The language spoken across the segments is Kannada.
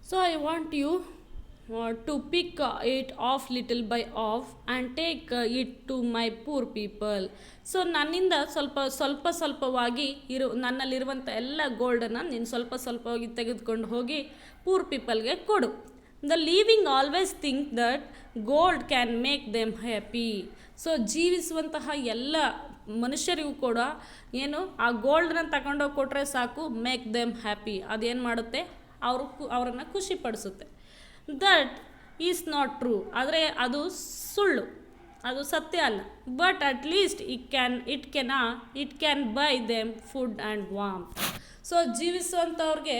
So I want you to pick it off little by off and take it to my poor people. So ನನ್ನಿಂದ ಸ್ವಲ್ಪವಾಗಿ ನನ್ನಲ್ಲಿರುವಂಥ ಎಲ್ಲ ಗೋಲ್ಡನ್ನು ನೀನು ಸ್ವಲ್ಪವಾಗಿ ತೆಗೆದುಕೊಂಡು ಹೋಗಿ ಪೂರ್ ಪೀಪಲ್ಗೆ ಕೊಡು. The living always think that gold can make them happy. So ಜೀವಿಸುವಂತಹ ಎಲ್ಲ ಮನುಷ್ಯರಿಗೂ ಕೂಡ ಏನು ಆ ಗೋಲ್ಡನ್ನ ತಗೊಂಡೋಗಿ ಕೊಟ್ಟರೆ ಸಾಕು, ಮೇಕ್ ದೆಮ್ ಹ್ಯಾಪಿ. ಅದೇನು ಮಾಡುತ್ತೆ, ಅವರನ್ನು ಖುಷಿಪಡಿಸುತ್ತೆ. That is not true. ಆದರೆ ಅದು ಸುಳ್ಳು, ಅದು ಸತ್ಯ ಅಲ್ಲ. But at least it can buy them food and warm. So ಜೀವಿಸುವಂಥವ್ರಿಗೆ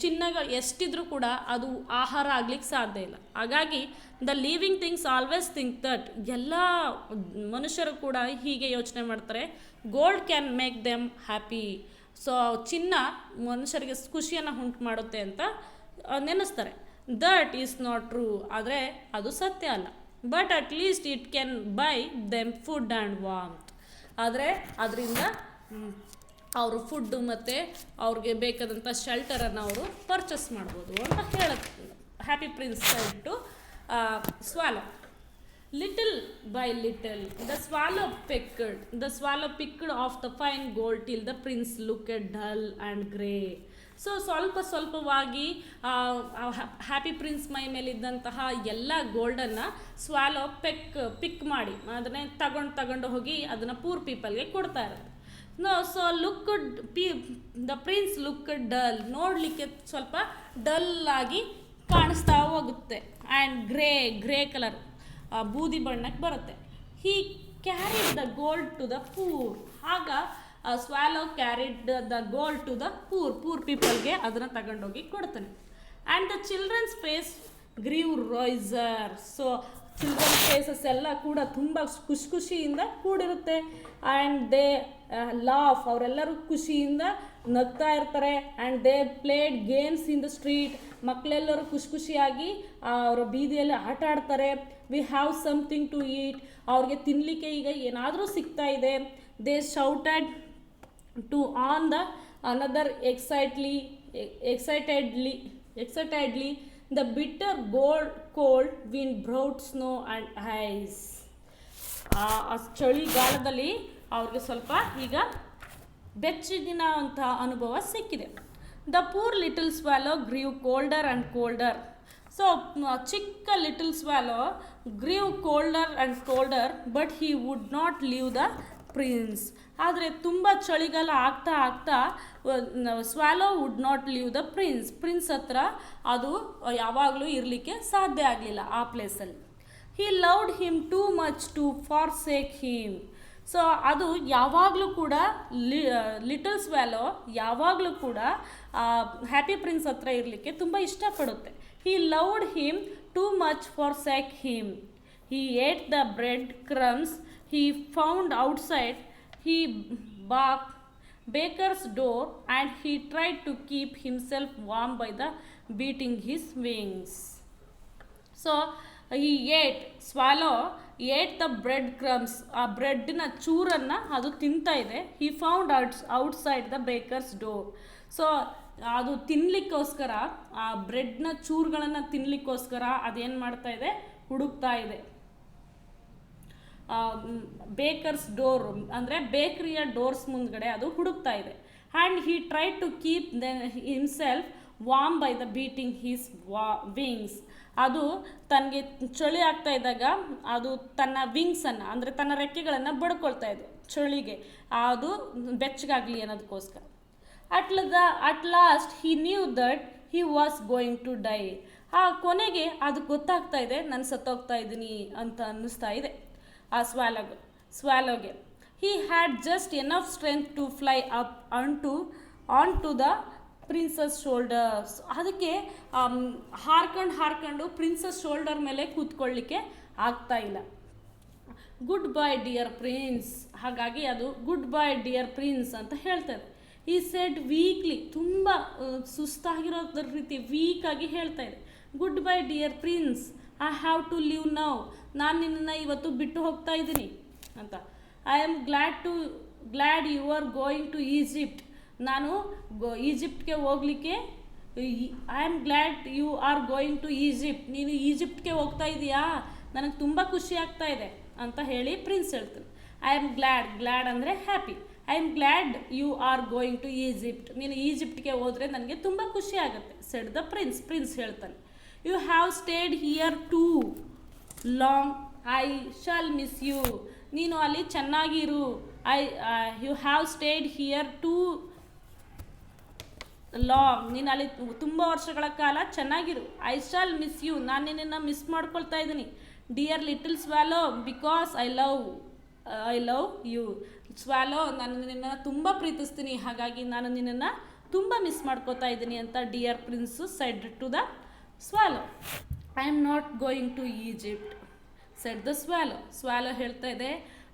ಚಿನ್ನಗಳು ಎಷ್ಟಿದ್ರೂ ಕೂಡ ಅದು ಆಹಾರ ಆಗ್ಲಿಕ್ಕೆ ಸಾಧ್ಯ ಇಲ್ಲ. ಹಾಗಾಗಿ the living things always think that, ಎಲ್ಲ ಮನುಷ್ಯರು ಕೂಡ ಹೀಗೆ ಯೋಚನೆ ಮಾಡ್ತಾರೆ, gold can make them happy. So ಚಿನ್ನ ಮನುಷ್ಯರಿಗೆ ಖುಷಿಯನ್ನು ಉಂಟು ಮಾಡುತ್ತೆ ಅಂತ ನೆನೆಸ್ತಾರೆ. That is not true. ಆದರೆ ಅದು ಸತ್ಯ ಅಲ್ಲ. But at least it can buy them food and ವಾರ್ಮ್ತ್. ಆದರೆ ಅದರಿಂದ ಅವರು ಫುಡ್ಡು ಮತ್ತು ಅವ್ರಿಗೆ ಬೇಕಾದಂಥ ಶೆಲ್ಟರನ್ನು ಅವರು ಪರ್ಚೇಸ್ ಮಾಡ್ಬೋದು ಅಂತ ಹೇಳುತ್ತೆ. Happy Prince said to swallow. Little by little, the swallow picked off the fine gold till the prince looked dull and grey. So ಸ್ವಲ್ಪವಾಗಿ ಹ್ಯಾಪಿ ಪ್ರಿನ್ಸ್ ಮೈ ಮೇಲಿದ್ದಂತಹ ಎಲ್ಲ ಗೋಲ್ಡನ್ನು ಸ್ವಾಲೋ ಪಿಕ್ ಮಾಡಿ ಅದನ್ನೇ ತಗೊಂಡು ಹೋಗಿ ಅದನ್ನು ಪೂರ್ ಪೀಪಲ್ಗೆ ಕೊಡ್ತಾ ಇರೋದು. So the prince look dull. ನೋಡಲಿಕ್ಕೆ ಸ್ವಲ್ಪ ಡಲ್ ಆಗಿ ಕಾಣಿಸ್ತಾ ಹೋಗುತ್ತೆ. ಆ್ಯಂಡ್ ಗ್ರೇ ಕಲರ್, ಬೂದಿ ಬಣ್ಣಕ್ಕೆ ಬರುತ್ತೆ. He carried the gold to the poor. ಆಗ swallow carried the gold to the poor ಪೀಪಲ್ಗೆ ಅದನ್ನು ತಗೊಂಡೋಗಿ ಕೊಡ್ತಾನೆ. And the children's face grew rosier. So children's faces ಎಲ್ಲ ಕೂಡ ತುಂಬ ಖುಷಿಯಿಂದ ಕೂಡಿರುತ್ತೆ. ಆ್ಯಂಡ್ ದೇ ಲಾಫ್, ಅವರೆಲ್ಲರೂ ಖುಷಿಯಿಂದ ನಗ್ತಾ ಇರ್ತಾರೆ. And they played games in the street. ಮಕ್ಕಳೆಲ್ಲರೂ ಖುಷಿಯಾಗಿ ಅವರ ಬೀದಿಯಲ್ಲಿ ಆಟ ಆಡ್ತಾರೆ. We have something to eat. ಅವ್ರಿಗೆ ತಿನ್ನಲಿಕ್ಕೆ ಈಗ ಏನಾದರೂ ಸಿಗ್ತಾ ಇದೆ. They shouted to on the another excitedly the bitter cold wind brought snow and ice. ಚಳಿಗಾಲದಲ್ಲಿ ಅವ್ರಿಗೆ ಸ್ವಲ್ಪ ಈಗ ಬೆಚ್ಚಗಿನ ಅಂತ ಅನುಭವ ಸಿಕ್ಕಿದೆ. The poor little swallow grew colder and colder. So ಚಿಕ್ಕ little swallow grew colder and colder, but he wood not leave the prince. ಆದರೆ ತುಂಬ ಚಳಿಗಾಲ ಆಗ್ತಾ swallow would not leave the prince ಹತ್ರ ಅದು ಯಾವಾಗಲೂ ಇರಲಿಕ್ಕೆ ಸಾಧ್ಯ ಆಗಲಿಲ್ಲ ಆ ಪ್ಲೇಸಲ್ಲಿ. He loved him too much to forsake him. So ಅದು ಯಾವಾಗಲೂ ಕೂಡ ಲಿಟಲ್ ಸ್ವ್ಯಾಲೋ ಯಾವಾಗಲೂ ಕೂಡ ಹ್ಯಾಪಿ ಪ್ರಿನ್ಸ್ ಹತ್ರ ಇರಲಿಕ್ಕೆ ತುಂಬ ಇಷ್ಟಪಡುತ್ತೆ. He loved him too much forsake him. He ate the bread crumbs he found outside. He barked baker's door and he tried to keep himself warm by the beating his wings. So he swallow ate the bread crumbs. ಆ ಬ್ರೆಡ್ನ ಚೂರನ್ನು ಅದು ತಿಂತಾ ಇದೆ. he found outside the baker's door. So ಅದು ತಿನ್ನಲಿಕ್ಕೋಸ್ಕರ ಆ ಬ್ರೆಡ್ನ ಚೂರುಗಳನ್ನು ತಿನ್ನಲಿಕ್ಕೋಸ್ಕರ ಅದೇನು ಮಾಡ್ತಾ ಇದೆ, ಹುಡುಕ್ತಾ ಇದೆ. ಬೇಕರ್ಸ್ ಡೋರ್ ಅಂದರೆ ಬೇಕ್ರಿಯ ಡೋರ್ಸ್ ಮುಂದ್ಗಡೆ ಅದು ಹುಡುಕ್ತಾ ಇದೆ. And he try to keep himself warm by the beating his wings. ಅದು ತನಗೆ ಚಳಿ ಆಗ್ತಾ ಇದ್ದಾಗ ಅದು ತನ್ನ ವಿಂಗ್ಸನ್ನು ಅಂದರೆ ತನ್ನ ರೆಕ್ಕೆಗಳನ್ನು ಬಡ್ಕೊಳ್ತಾ ಇದೆ ಚಳಿಗೆ, ಅದು ಬೆಚ್ಚಗಾಗಲಿ ಅನ್ನೋದಕ್ಕೋಸ್ಕರ. At last he knew that he was going to die. ಆ ಕೊನೆಗೆ ಅದು ಗೊತ್ತಾಗ್ತಾ ಇದೆ, ನಾನು ಸತ್ತೋಗ್ತಾ ಇದ್ದೀನಿ ಅಂತ ಅನ್ನಿಸ್ತಾ ಇದೆ ಆ ಸ್ವ್ಯಾಲೋಗೆ. He had just enough strength to fly up on to the prince's shoulders. ಅದಕ್ಕೆ ಹಾರ್ಕೊಂಡು ಪ್ರಿನ್ಸಸ್ ಶೋಲ್ಡರ್ ಮೇಲೆ ಕೂತ್ಕೊಳ್ಳಿಕ್ಕೆ ಆಗ್ತಾ ಇಲ್ಲ. Good bye dear prince. ಹಾಗಾಗಿ ಅದು ಗುಡ್ ಬೈ ಡಿಯರ್ ಪ್ರಿನ್ಸ್ ಅಂತ ಹೇಳ್ತಾರೆ. ಈ ಸೆಡ್ ವೀಕ್ಲಿ, ತುಂಬ ಸುಸ್ತಾಗಿರೋ ರೀತಿ ವೀಕಾಗಿ ಹೇಳ್ತಾ ಇದೆ. Good by dear prince, I have to leave now. ನಾನು ನಿನ್ನನ್ನು ಇವತ್ತು ಬಿಟ್ಟು ಹೋಗ್ತಾ ಇದ್ದೀನಿ ಅಂತ. I am glad you are going to Egypt. ನಾನು ಈಜಿಪ್ಟ್ಗೆ ಹೋಗಲಿಕ್ಕೆ I am glad you are going to Egypt, ನೀನು ಈಜಿಪ್ಟ್ಗೆ ಹೋಗ್ತಾ ಇದೀಯಾ, ನನಗೆ ತುಂಬ ಖುಷಿ ಆಗ್ತಾ ಇದೆ ಅಂತ ಹೇಳಿ ಪ್ರಿನ್ಸ್ ಹೇಳ್ತಾನೆ. ಐ ಆಮ್ ಗ್ಲ್ಯಾಡ್ ಅಂದರೆ happy. I am glad you are going to Egypt, ನೀನು ಈಜಿಪ್ಟ್ಗೆ ಹೋದರೆ ನನಗೆ ತುಂಬ ಖುಷಿ ಆಗುತ್ತೆ ಸೆಡ್ ದ ಪ್ರಿನ್ಸ್ ಹೇಳ್ತಾನೆ. You have stayed here too long, I shall miss you, ನೀನು ಅಲ್ಲಿ ಚೆನ್ನಾಗಿರು. You have stayed here too long, ನೀನು ಅಲ್ಲಿ ತುಂಬ ವರ್ಷಗಳ ಕಾಲ ಚೆನ್ನಾಗಿರು. ಐ ಶಾಲ್ ಮಿಸ್ ಯು, ನಾನು ನಿನ್ನನ್ನು ಮಿಸ್ ಮಾಡ್ಕೊಳ್ತಾ ಇದ್ದೀನಿ. Dear little swallow because I love you, swallow ನಾನು ನಿನ್ನನ್ನು ತುಂಬ ಪ್ರೀತಿಸ್ತೀನಿ, ಹಾಗಾಗಿ ನಾನು ನಿನ್ನನ್ನು ತುಂಬ ಮಿಸ್ ಮಾಡ್ಕೋತಾ ಇದ್ದೀನಿ ಅಂತ dear prince said to the swallow. I am not going to Egypt said the swallow ಹೇಳ್ತಾ ಇದೆ,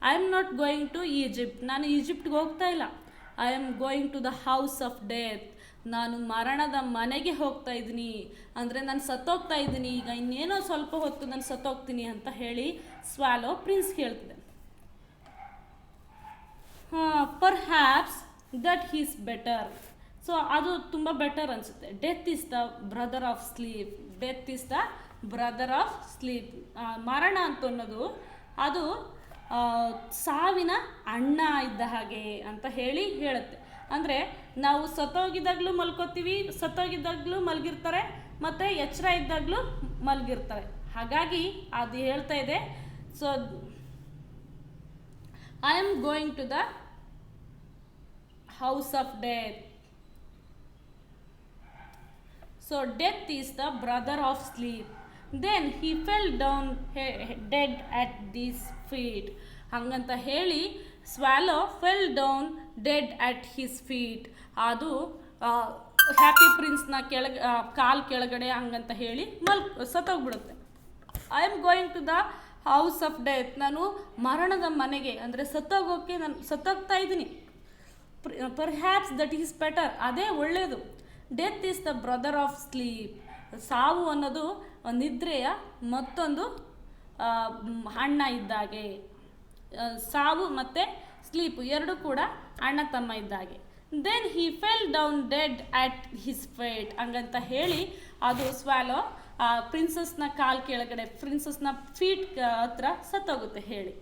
I am not going to Egypt, ನಾನು ಈಜಿಪ್ಟ್ಗೆ ಹೋಗ್ತಾ ಇಲ್ಲ. I am going to the house of death, ನಾನು ಮರಣದ ಮನೆಗೆ ಹೋಗ್ತಾ ಇದ್ದೀನಿ, ಅಂದರೆ ನಾನು ಸತ್ತೋಗ್ತಾ ಇದ್ದೀನಿ, ಈಗ ಇನ್ನೇನೋ ಸ್ವಲ್ಪ ಹೊತ್ತು ನಾನು ಸತ್ತೋಗ್ತೀನಿ ಅಂತ ಹೇಳಿ ಸ್ವ್ಯಾಲೋ ಪ್ರಿನ್ಸ್ ಹೇಳ್ತಿದೆ. Perhaps that is better, so ಅದು ತುಂಬ ಬೆಟರ್ ಅನಿಸುತ್ತೆ. Death is the brother of sleep, death is the brother of sleep, ಮರಣ ಅಂತ ಅನ್ನೋದು ಅದು ಸಾವಿನ ಅಣ್ಣ ಇದ್ದ ಹಾಗೆ ಅಂತ ಹೇಳುತ್ತೆ. ಅಂದರೆ ನಾವು ಸತ್ತೋಗಿದ್ದಾಗಲೂ ಮಲ್ಕೋತೀವಿ, ಸತ್ತೋಗಿದ್ದಾಗಲೂ ಮಲಗಿರ್ತಾರೆ, ಮತ್ತು ಎಚ್ಚರ ಇದ್ದಾಗಲೂ ಮಲಗಿರ್ತಾರೆ. ಹಾಗಾಗಿ ಅದು ಹೇಳ್ತಾ ಇದೆ. So I am going to the house of death, so death is the brother of sleep. Then he fell down dead at these feet, ಹಂಗಂತ ಹೇಳಿ swallow fell down dead at his feet, ಅದು ಹ್ಯಾಪಿ ಪ್ರಿನ್ಸ್ನ ಕಾಲ್ ಕೆಳಗಡೆ ಹಂಗಂತ ಹೇಳಿ ಸತ್ತೋಗ್ಬಿಡುತ್ತೆ. I am going to the house of death, ನಾನು ಮರಣದ ಮನೆಗೆ ಅಂದರೆ ಸತ್ತೋಗೋಕ್ಕೆ ನಾನು ಸತ್ತೋಗ್ತಾ ಇದ್ದೀನಿ. ಪರ್ಹ್ಯಾಪ್ಸ್ ದಟ್ ಈಸ್ ಬೆಟರ್, ಅದೇ ಒಳ್ಳೆಯದು. Death is the brother of sleep, ಸಾವು ಅನ್ನೋದು ನಿದ್ರೆಯ ಮತ್ತೊಂದು ಅಣ್ಣ ಇದ್ದಾಗೆ. ಸಾವು ಮತ್ತು ಸ್ಲೀಪು ಎರಡು ಕೂಡ ಅಣ್ಣ ತಮ್ಮ ಇದ್ದಾಗೆ. Then he fell down dead at his feet, ಹಂಗಂತ ಹೇಳಿ ಅದು ಸ್ವ್ಯಾಲೋ ಪ್ರಿನ್ಸಸ್ನ ಕಾಲ್ ಕೆಳಗಡೆ, ಪ್ರಿನ್ಸಸ್ನ ಫೀಟ್ ಹತ್ರ ಸತ್ತೋಗುತ್ತೆ ಹೇಳಿ.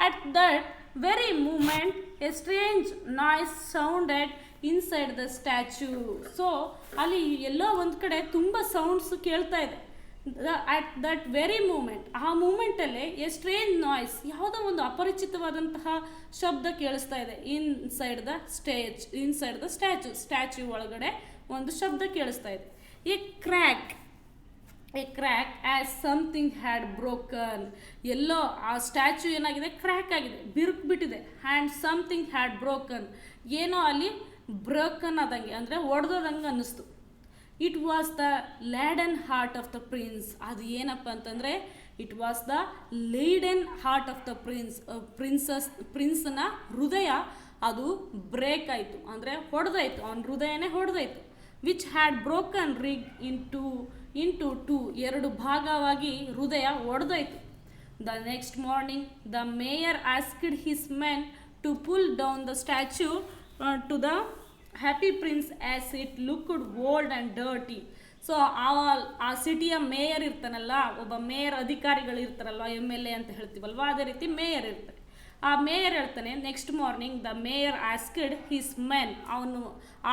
At that very moment a strange noise sounded inside the statue, so ಅಲ್ಲಿ ಎಲ್ಲೋ ಒಂದು ಕಡೆ ತುಂಬ ಸೌಂಡ್ಸು ಕೇಳ್ತಾ ಇದೆ. ಅಟ್ ದಟ್ ವೆರಿ ಮೂಮೆಂಟ್, ಆ ಮೂಮೆಂಟಲ್ಲೇ ಎ ಸ್ಟ್ರೇಂಜ್ ನಾಯ್ಸ್, ಯಾವುದೋ ಒಂದು ಅಪರಿಚಿತವಾದಂತಹ ಶಬ್ದ ಕೇಳಿಸ್ತಾ ಇದೆ. ಇನ್ಸೈಡ್ ದ ಸ್ಟ್ಯಾಚ್ಯೂ ಒಳಗಡೆ ಒಂದು ಶಬ್ದ ಕೇಳಿಸ್ತಾ ಇದೆ. A crack as something had broken, ಎಲ್ಲೋ ಆ ಸ್ಟ್ಯಾಚ್ಯೂ ಏನಾಗಿದೆ, ಕ್ರ್ಯಾಕ್ ಆಗಿದೆ, ಬಿರುಕ್ಬಿಟ್ಟಿದೆ. ಆ್ಯಂಡ್ ಸಮಥಿಂಗ್ ಹ್ಯಾಡ್ ಬ್ರೋಕನ್, ಏನೋ ಅಲ್ಲಿ ಬ್ರೋಕನ್ ಆದಂಗೆ ಅಂದರೆ ಒಡೆದೋದಂಗೆ ಅನ್ನಿಸ್ತು. It was the leaden heart of the prince, ಅದು ಏನಪ್ಪ ಅಂತಂದರೆ it was the leaden heart of the ಪ್ರಿನ್ಸ್ನ ಹೃದಯ ಅದು ಬ್ರೇಕ್ ಆಯಿತು, ಅಂದರೆ ಹೊಡೆದಾಯಿತು, ಅವನ ಹೃದಯನೇ ಹೊಡೆದಾಯಿತು. Which had broken right into two, ಎರಡು ಭಾಗವಾಗಿ ಹೃದಯ ಒಡೆದಾಯಿತು. The next morning the mayor asked his men to pull down the statue to the happy prince as it looked old and dirty. So ಆ ಸಿಟಿಯ ಮೇಯರ್ ಇರ್ತಾನಲ್ಲ, ಒಬ್ಬ ಮೇಯರ್ ಅಧಿಕಾರಿಗಳು ಇರ್ತಾರಲ್ವ, MLA ಅಂತ ಹೇಳ್ತೀವಲ್ವ, ಅದೇ ರೀತಿ ಮೇಯರ್ ಇರ್ತಾರೆ. ಆ ಮೇಯರ್ ಹೇಳ್ತಾನೆ, next morning the mayor asked his men, ಅವನು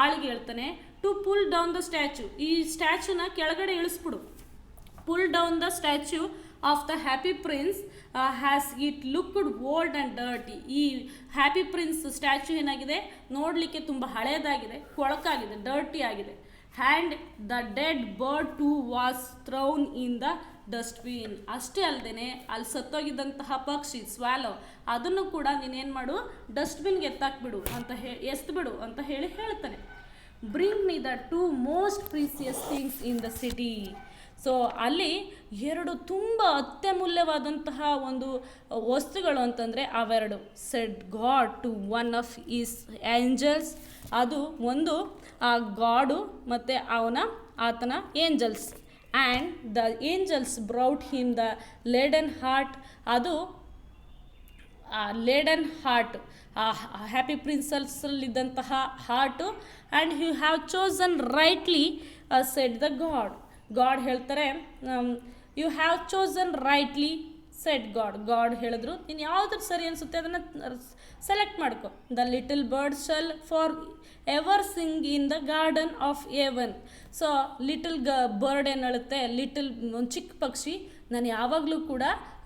ಆಳಿಗೆ ಹೇಳ್ತಾನೆ, to pull down the statue, ಈ ಸ್ಟ್ಯಾಚ್ಯೂನ ಕೆಳಗಡೆ ಇಳಿಸ್ಬಿಡು. Pull down the statue of the happy prince has it looked old and dirty. ಈ ಹ್ಯಾಪಿ ಪ್ರಿನ್ಸ್ ಸ್ಟ್ಯಾಚ್ಯೂ ಏನಾಗಿದೆ, ನೋಡಲಿಕ್ಕೆ ತುಂಬ ಹಳೇದಾಗಿದೆ, ಕೊಳಕಾಗಿದೆ, ಡರ್ಟಿ ಆಗಿದೆ. And the dead bird too was thrown in the dustbin, ಅಷ್ಟೇ ಅಲ್ಲದೆ ಅಲ್ಲಿ ಸತ್ತೋಗಿದ್ದಂತಹ ಪಕ್ಷಿ ಸ್ವ್ಯಾಲೋ ಅದನ್ನು ಕೂಡ ನೀನೇನು ಮಾಡು, ಡಸ್ಟ್ಬಿನ್ಗೆ ಎಸ್ಬಿಡು ಅಂತ ಹೇಳಿ ಹೇಳ್ತಾನೆ. Bring me the two most precious things in the city. So ಅಲ್ಲಿ ಎರಡು ತುಂಬ ಅತ್ಯಮೂಲ್ಯವಾದಂತಹ ಒಂದು ವಸ್ತುಗಳು ಅಂತಂದರೆ ಅವೆರಡು. Said God to one of his angels, ಅದು ಒಂದು ಆ ಗಾಡು ಮತ್ತು ಆತನ angels. And the angels brought him the leaden heart, ಅದು ಲೇಡನ್ ಹಾರ್ಟ್, ಹ್ಯಾಪಿ ಪ್ರಿನ್ಸಸ್ಸಲ್ಲಿದ್ದಂತಹ heart. And you have chosen rightly said the God ಹೇಳ್ತಾರೆ, you have chosen rightly said God ಹೇಳಿದ್ರು, ನೀನು ಯಾವ್ದು ಸರಿ ಅನಿಸುತ್ತೆ ಅದನ್ನು ಸೆಲೆಕ್ಟ್ ಮಾಡ್ಕೊ. The little bird shall for ever Singh in the garden of A one. So little bird ಏನು ಹೇಳುತ್ತೆ, ಒಂದು ಚಿಕ್ಕ ಪಕ್ಷಿ, ನಾನು ಯಾವಾಗಲೂ ಕೂಡ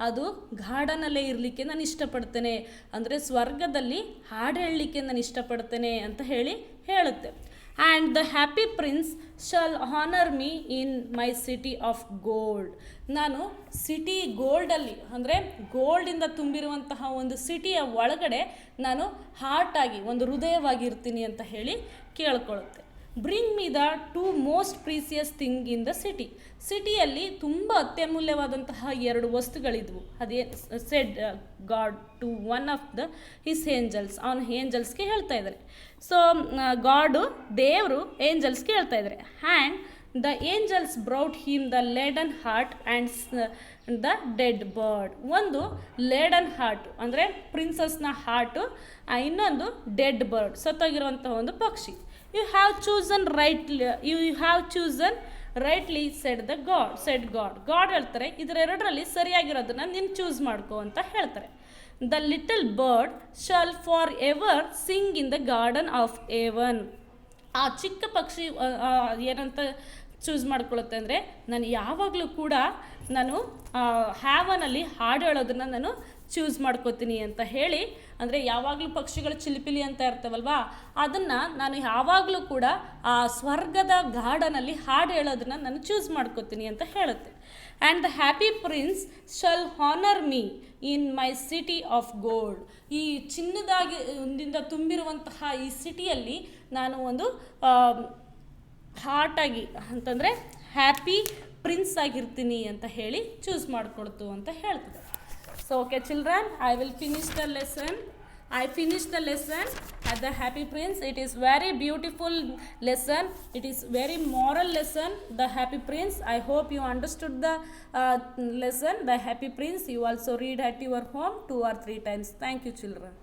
ಅದು ಗಾರ್ಡನಲ್ಲೇ ಇರಲಿಕ್ಕೆ ನಾನು ಇಷ್ಟಪಡ್ತೇನೆ, ಅಂದರೆ ಸ್ವರ್ಗದಲ್ಲಿ ಹಾಡು ಹೇಳಲಿಕ್ಕೆ ನಾನು ಇಷ್ಟಪಡ್ತೇನೆ ಅಂತ ಹೇಳುತ್ತೆ. And the happy prince shall honour me in my city of gold. ನಾನು ಸಿಟಿ ಗೋಲ್ಡಲ್ಲಿ, ಅಂದರೆ ಗೋಲ್ಡಿಂದ ತುಂಬಿರುವಂತಹ ಒಂದು ಸಿಟಿಯ ಒಳಗಡೆ ನಾನು ಹಾರ್ಟಾಗಿ, ಒಂದು ಹೃದಯವಾಗಿರ್ತೀನಿ ಅಂತ ಕೇಳ್ಕೊಳ್ಳುತ್ತೆ. Bring me the 2 most precious thing in the ಸಿಟಿಯಲ್ಲಿ ತುಂಬ ಅತ್ಯಮೂಲ್ಯವಾದಂತಹ 2 ವಸ್ತುಗಳಿದ್ವು. ಅದೇ said God to one of the his angels. ಅವನು ಏಂಜಲ್ಸ್ಗೆ ಹೇಳ್ತಾ ಇದ್ದಾರೆ. ಸೊ ದೇವರು ಏಂಜಲ್ಸ್ಗೆ ಹೇಳ್ತಾ ಇದ್ದಾರೆ. And the angels brought him the leaden heart and the dead bird. ಒಂದು ಲೇಡನ್ ಹಾರ್ಟ್ ಅಂದರೆ ಪ್ರಿನ್ಸಸ್ನ ಹಾರ್ಟು, ಇನ್ನೊಂದು ಡೆಡ್ ಬರ್ಡ್, ಸತ್ತೋಗಿರುವಂತಹ ಒಂದು ಪಕ್ಷಿ. You have chosen rightly said God ಹೇಳ್ತಾರೆ, ಇದರೆರಡರಲ್ಲಿ ಸರಿಯಾಗಿರೋದನ್ನ ನೀನು ಚೂಸ್ ಮಾಡ್ಕೋ ಅಂತ ಹೇಳ್ತಾರೆ. The little bird shall for ever Singh in the garden of A one. ಆ ಚಿಕ್ಕ ಪಕ್ಷಿ ಏನಂತ ಚೂಸ್ ಮಾಡ್ಕೊಳ್ಳುತ್ತೆ ಅಂದರೆ, ನಾನು ಯಾವಾಗಲೂ ಕೂಡ ನಾನು ಹ್ಯಾವನಲ್ಲಿ ಹಾಡು ಹೇಳೋದನ್ನು ನಾನು ಚೂಸ್ ಮಾಡ್ಕೋತೀನಿ ಅಂತ ಅಂದರೆ ಯಾವಾಗಲೂ ಪಕ್ಷಿಗಳು ಚಿಲಿಪಿಲಿ ಅಂತ ಇರ್ತವಲ್ವಾ, ಅದನ್ನು ನಾನು ಯಾವಾಗಲೂ ಕೂಡ ಆ ಸ್ವರ್ಗದ ಗಾರ್ಡನಲ್ಲಿ ಹಾಡು ಹೇಳೋದನ್ನು ನಾನು ಚೂಸ್ ಮಾಡ್ಕೋತೀನಿ ಅಂತ ಹೇಳುತ್ತೆ. And the happy prince shall honour me in my city of gold. ಈ ಚಿನ್ನದಿಂದ ತುಂಬಿರುವಂತಹ ಈ ಸಿಟಿಯಲ್ಲಿ ನಾನು ಒಂದು ಹಾರ್ಟಾಗಿ, ಅಂತಂದರೆ ಹ್ಯಾಪಿ ಪ್ರಿನ್ಸ್ ಆಗಿರ್ತೀನಿ ಅಂತ ಚೂಸ್ ಮಾಡಿಕೊಡ್ತು ಅಂತ ಹೇಳ್ತದೆ. So okay children, I will finish the lesson. I finished the lesson at the Happy Prince. It is very beautiful lesson. It is very moral lesson, the Happy Prince. I hope you understood the lesson, the Happy Prince. You also read at your home 2 or 3 times. Thank you children.